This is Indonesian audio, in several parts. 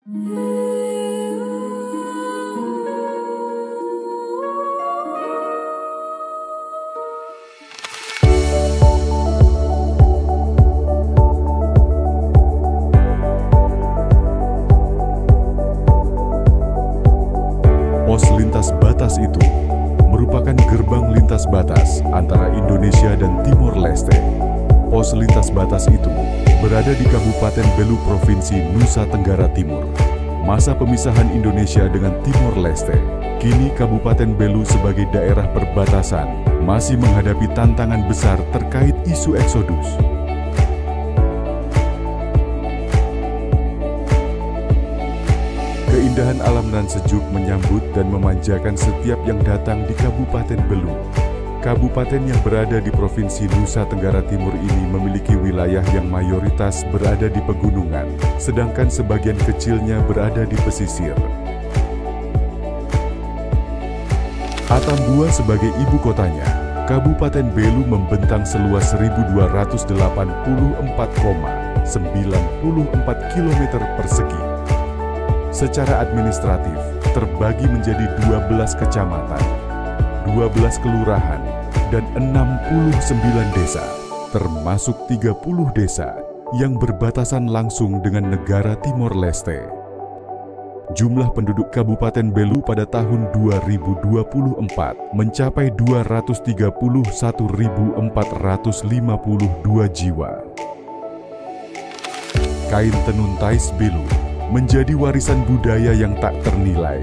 Pos lintas batas itu merupakan gerbang lintas batas antara Indonesia dan Timor Leste. Pos lintas batas itu berada di Kabupaten Belu, Provinsi Nusa Tenggara Timur. Masa pemisahan Indonesia dengan Timor Leste, kini Kabupaten Belu sebagai daerah perbatasan masih menghadapi tantangan besar terkait isu eksodus. Keindahan alam nan sejuk menyambut dan memanjakan setiap yang datang di Kabupaten Belu. Kabupaten yang berada di Provinsi Nusa Tenggara Timur ini memiliki wilayah yang mayoritas berada di pegunungan, sedangkan sebagian kecilnya berada di pesisir. Atambua sebagai ibu kotanya, Kabupaten Belu membentang seluas 1.284,94 km persegi. Secara administratif, terbagi menjadi 12 kecamatan, 12 kelurahan, dan 69 desa, termasuk 30 desa yang berbatasan langsung dengan negara Timor Leste. Jumlah penduduk Kabupaten Belu pada tahun 2024 mencapai 231.452 jiwa. Kain tenun Tais Belu menjadi warisan budaya yang tak ternilai.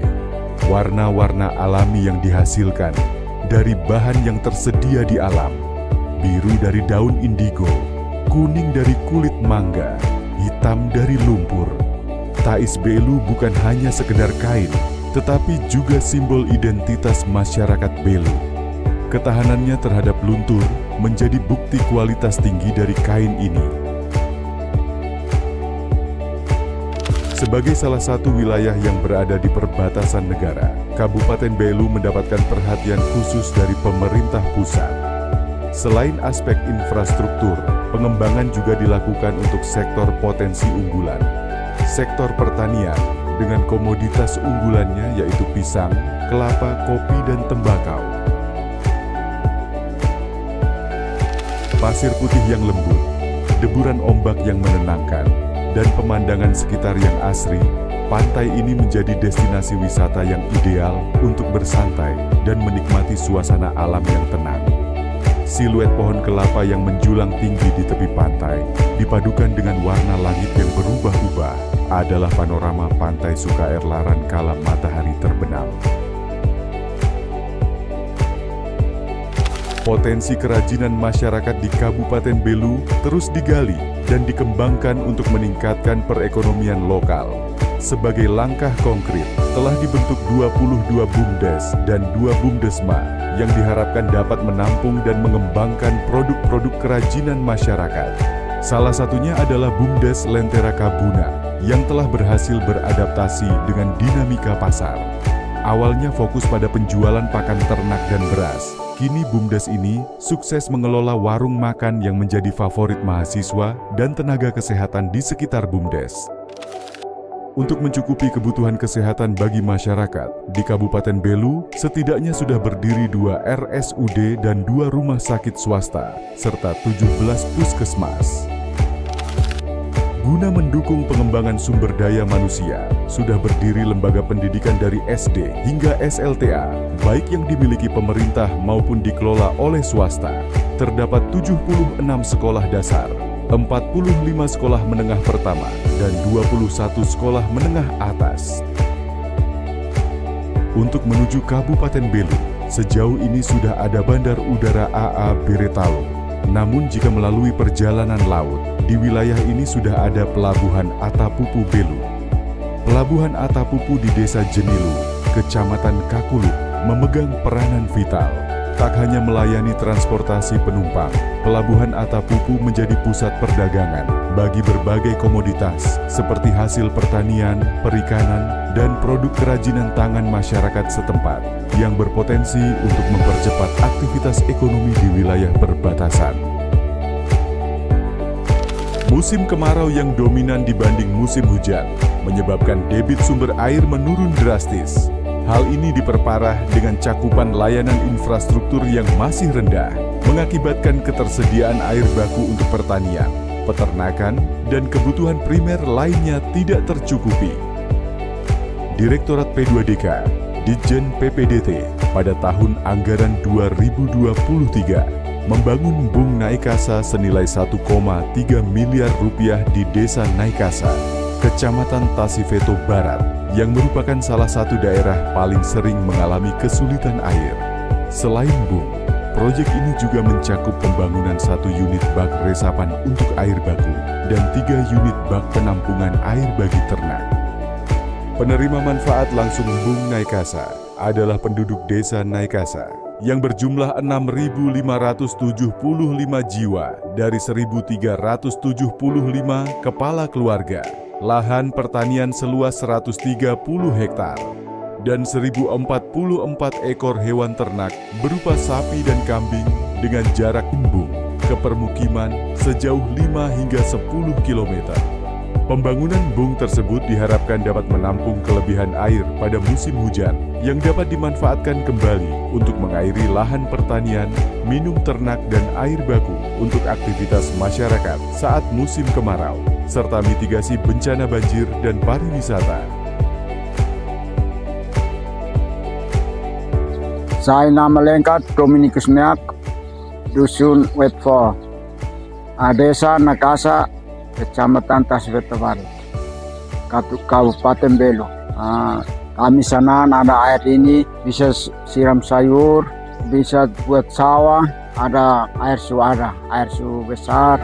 Warna-warna alami yang dihasilkan dari bahan yang tersedia di alam, biru dari daun indigo, kuning dari kulit mangga, hitam dari lumpur. Tais Belu bukan hanya sekedar kain, tetapi juga simbol identitas masyarakat Belu. Ketahanannya terhadap luntur menjadi bukti kualitas tinggi dari kain ini. Sebagai salah satu wilayah yang berada di perbatasan negara, Kabupaten Belu mendapatkan perhatian khusus dari pemerintah pusat. Selain aspek infrastruktur, pengembangan juga dilakukan untuk sektor potensi unggulan. Sektor pertanian dengan komoditas unggulannya yaitu pisang, kelapa, kopi, dan tembakau. Pasir putih yang lembut, deburan ombak yang menenangkan, dan pemandangan sekitar yang asri, pantai ini menjadi destinasi wisata yang ideal untuk bersantai dan menikmati suasana alam yang tenang. Siluet pohon kelapa yang menjulang tinggi di tepi pantai, dipadukan dengan warna langit yang berubah-ubah, adalah panorama pantai Sukaer Laran kala matahari terbenam. Potensi kerajinan masyarakat di Kabupaten Belu terus digali dan dikembangkan untuk meningkatkan perekonomian lokal. Sebagai langkah konkret, telah dibentuk 22 BUMDes dan 2 BUMDesma yang diharapkan dapat menampung dan mengembangkan produk-produk kerajinan masyarakat. Salah satunya adalah BUMDes Lentera Kabuna yang telah berhasil beradaptasi dengan dinamika pasar. Awalnya fokus pada penjualan pakan ternak dan beras. Kini BUMDes ini sukses mengelola warung makan yang menjadi favorit mahasiswa dan tenaga kesehatan di sekitar BUMDes. Untuk mencukupi kebutuhan kesehatan bagi masyarakat, di Kabupaten Belu setidaknya sudah berdiri 2 RSUD dan 2 rumah sakit swasta, serta 17 puskesmas. Guna mendukung pengembangan sumber daya manusia, sudah berdiri lembaga pendidikan dari SD hingga SLTA, baik yang dimiliki pemerintah maupun dikelola oleh swasta. Terdapat 76 sekolah dasar, 45 sekolah menengah pertama, dan 21 sekolah menengah atas. Untuk menuju Kabupaten Belu, sejauh ini sudah ada Bandar Udara AA Beretalo. Namun jika melalui perjalanan laut, di wilayah ini sudah ada Pelabuhan Atapupu Belu. Pelabuhan Atapupu di Desa Jenilu, Kecamatan Kakuluk, memegang peranan vital. Tak hanya melayani transportasi penumpang, Pelabuhan Atapupu menjadi pusat perdagangan bagi berbagai komoditas seperti hasil pertanian, perikanan, dan produk kerajinan tangan masyarakat setempat yang berpotensi untuk mempercepat aktivitas ekonomi di wilayah perbatasan. Musim kemarau yang dominan dibanding musim hujan menyebabkan debit sumber air menurun drastis. Hal ini diperparah dengan cakupan layanan infrastruktur yang masih rendah, mengakibatkan ketersediaan air baku untuk pertanian, peternakan, dan kebutuhan primer lainnya tidak tercukupi. Direktorat P2DK, Ditjen PPDT, pada tahun anggaran 2023 membangun Bung Naikasa senilai 1,3 miliar rupiah di Desa Naikasa, Kecamatan Tasifeto Barat, yang merupakan salah satu daerah paling sering mengalami kesulitan air. Selain Bung, proyek ini juga mencakup pembangunan 1 unit bak resapan untuk air baku dan 3 unit bak penampungan air bagi ternak. Penerima manfaat langsung Bung Naikasa adalah penduduk Desa Naikasa yang berjumlah 6.575 jiwa dari 1.375 kepala keluarga. Lahan pertanian seluas 130 hektar, dan 1.044 ekor hewan ternak berupa sapi dan kambing dengan jarak embung ke permukiman sejauh 5 hingga 10 km. Pembangunan bung tersebut diharapkan dapat menampung kelebihan air pada musim hujan yang dapat dimanfaatkan kembali untuk mengairi lahan pertanian, minum ternak, dan air baku untuk aktivitas masyarakat saat musim kemarau, serta mitigasi bencana banjir dan pariwisata. Saya nama lengkap Dominikus Meak, Dusun Wetfo, Desa Naikasa, Kecamatan Tasifeto Barat, Kabupaten Belu. Kami senang ada air ini, bisa siram sayur, bisa buat sawah, ada air su besar.